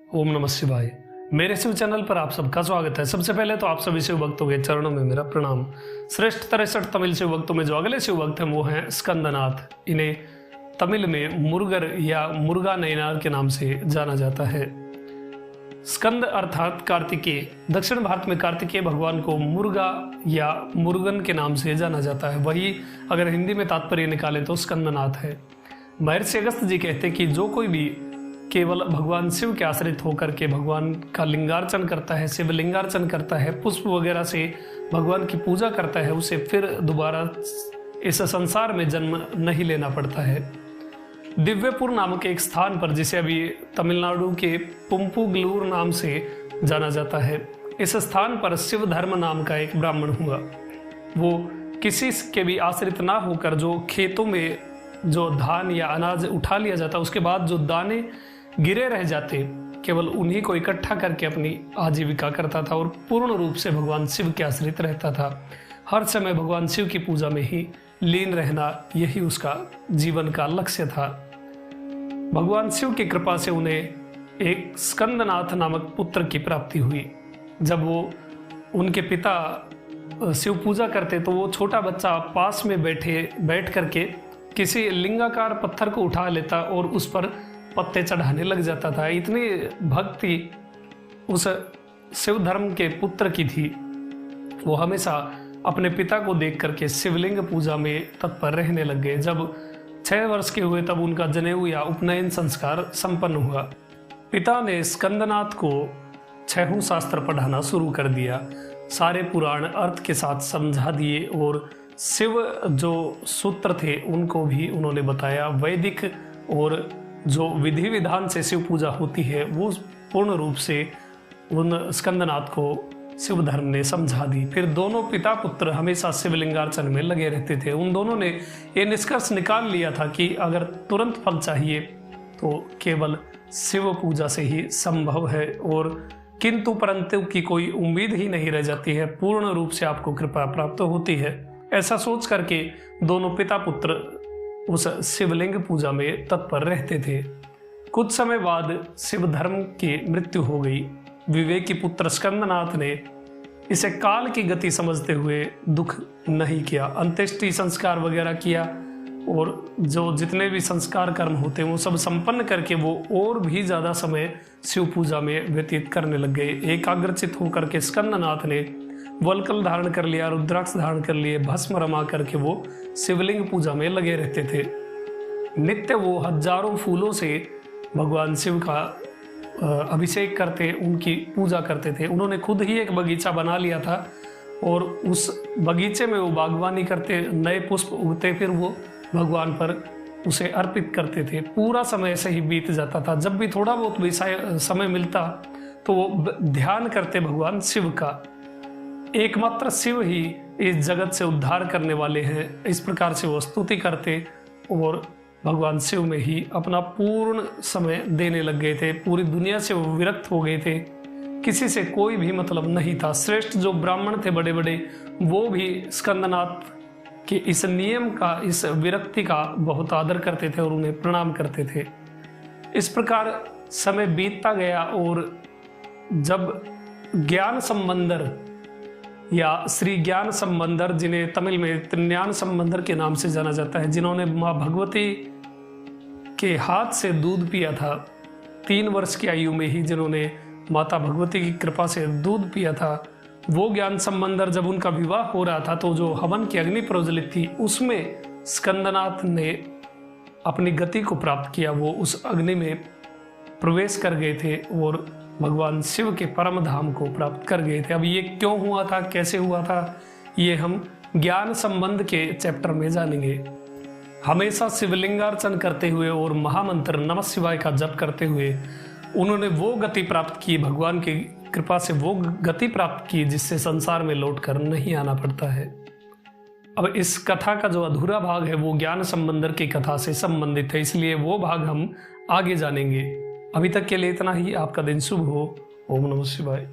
ओम नमः शिवाय। मेरे शिव चैनल पर आप सबका स्वागत है। सबसे पहले तो आप सभी शिव भक्तों के चरणों में मेरा प्रणाम। श्रेष्ठ 63 तमिल शिव भक्तों में जो अगले शिव भक्त हैं वो हैं स्कंदनाथ। इन्हें तमिल में मुरुगर या मुर्गा नयनार के नाम से जाना जाता है। स्कंद अर्थात कार्तिकेय। दक्षिण भारत में कार्तिकेय भगवान को मुर्गा या मुरुगन के नाम से जाना जाता है। वही अगर हिंदी में तात्पर्य निकालें तो स्कंदनाथ है। महर्षि अगस्त जी कहते हैं कि जो कोई भी केवल भगवान शिव के आश्रित होकर के भगवान का लिंगार्चन करता है, शिव लिंगार्चन करता है, पुष्प वगैरह से भगवान की पूजा करता है, उसे फिर दोबारा इस संसार में जन्म नहीं लेना पड़ता है। दिव्यपुर नामक एक स्थान पर, जिसे अभी तमिलनाडु के पुम्पुगलूर नाम से जाना जाता है, इस स्थान पर शिव धर्म नाम का एक ब्राह्मण हुआ। वो किसी के भी आश्रित ना होकर जो खेतों में जो धान या अनाज उठा लिया जाता, उसके बाद जो दाने गिरे रह जाते, केवल उन्हीं को इकट्ठा करके अपनी आजीविका करता था और पूर्ण रूप से भगवान शिव के आश्रित रहता था। हर समय भगवान शिव की पूजा में ही लीन रहना, यही उसका जीवन का लक्ष्य था। भगवान शिव की कृपा से उन्हें एक स्कंदनाथ नामक पुत्र की प्राप्ति हुई। जब वो उनके पिता शिव पूजा करते तो वो छोटा बच्चा पास में बैठ करके किसी लिंगाकार पत्थर को उठा लेता और उस पर पत्ते चढ़ाने लग जाता था। इतनी भक्ति उस शिव धर्म के पुत्र की थी। वो हमेशा अपने पिता को देख करके शिवलिंग पूजा में तत्पर रहने लग गए। जब 6 वर्ष के हुए तब उनका जनेऊ या उपनयन संस्कार संपन्न हुआ। पिता ने स्कंदनाथ को 6 शास्त्र पढ़ाना शुरू कर दिया। सारे पुराण अर्थ के साथ समझा दिए और शिव जो सूत्र थे उनको भी उन्होंने बताया। वैदिक और जो विधि विधान से शिव पूजा होती है वो पूर्ण रूप से उन स्कंदनाथ को शिव धर्म ने समझा दी। फिर दोनों पिता पुत्र हमेशा शिवलिंगार्चन में लगे रहते थे। उन दोनों ने ये निष्कर्ष निकाल लिया था कि अगर तुरंत फल चाहिए तो केवल शिव पूजा से ही संभव है और किंतु परंतु की कोई उम्मीद ही नहीं रह जाती है, पूर्ण रूप से आपको कृपा प्राप्त होती है। ऐसा सोच करके दोनों पिता पुत्र उस शिवलिंग पूजा में तत्पर रहते थे। कुछ समय बाद शिव धर्म की मृत्यु हो गई। विवेकी पुत्र स्कंदनाथ ने इसे काल की गति समझते हुए दुख नहीं किया। अंत्येष्टि संस्कार वगैरह किया और जो जितने भी संस्कार कर्म होते हैं वो सब संपन्न करके वो और भी ज़्यादा समय शिव पूजा में व्यतीत करने लग गए। एकाग्रचित होकर के स्कंदनाथ ने वल्कल धारण कर लिया, रुद्राक्ष धारण कर लिए, भस्म रमा करके वो शिवलिंग पूजा में लगे रहते थे। नित्य वो हजारों फूलों से भगवान शिव का अभिषेक करते, उनकी पूजा करते थे। उन्होंने खुद ही एक बगीचा बना लिया था और उस बगीचे में वो बागवानी करते, नए पुष्प उगते, फिर वो भगवान पर उसे अर्पित करते थे। पूरा समय ऐसे ही बीत जाता था। जब भी थोड़ा बहुत भी समय मिलता तो वो ध्यान करते भगवान शिव का। एकमात्र शिव ही इस जगत से उद्धार करने वाले हैं, इस प्रकार से वो स्तुति करते और भगवान शिव में ही अपना पूर्ण समय देने लग गए थे। पूरी दुनिया से वो विरक्त हो गए थे। किसी से कोई भी मतलब नहीं था। श्रेष्ठ जो ब्राह्मण थे बड़े बड़े, वो भी स्कंदनाथ के इस नियम का, इस विरक्ति का बहुत आदर करते थे और उन्हें प्रणाम करते थे। इस प्रकार समय बीतता गया और जब ज्ञान संबंदर या श्री ज्ञान संबंदर, जिन्हें तमिल में त्रिज्ञान संबंदर के नाम से जाना जाता है, जिन्होंने माँ भगवती के हाथ से दूध पिया था, 3 वर्ष की आयु में ही जिन्होंने माता भगवती की कृपा से दूध पिया था, वो ज्ञान संबंदर जब उनका विवाह हो रहा था तो जो हवन की अग्नि प्रज्वलित थी उसमें स्कंदनाथ ने अपनी गति को प्राप्त किया। वो उस अग्नि में प्रवेश कर गए थे और भगवान शिव के परम धाम को प्राप्त कर गए थे। अब ये क्यों हुआ था, कैसे हुआ था, ये हम ज्ञान संबंध के चैप्टर में जानेंगे। हमेशा शिवलिंगार्चन करते हुए और महामंत्र नमः शिवाय का जप करते हुए उन्होंने वो गति प्राप्त की, भगवान की कृपा से वो गति प्राप्त की जिससे संसार में लौटकर नहीं आना पड़ता है। अब इस कथा का जो अधूरा भाग है वो ज्ञान संबंधर की कथा से संबंधित है, इसलिए वो भाग हम आगे जानेंगे। अभी तक के लिए इतना ही। आपका दिन शुभ हो। ओम नमः शिवाय।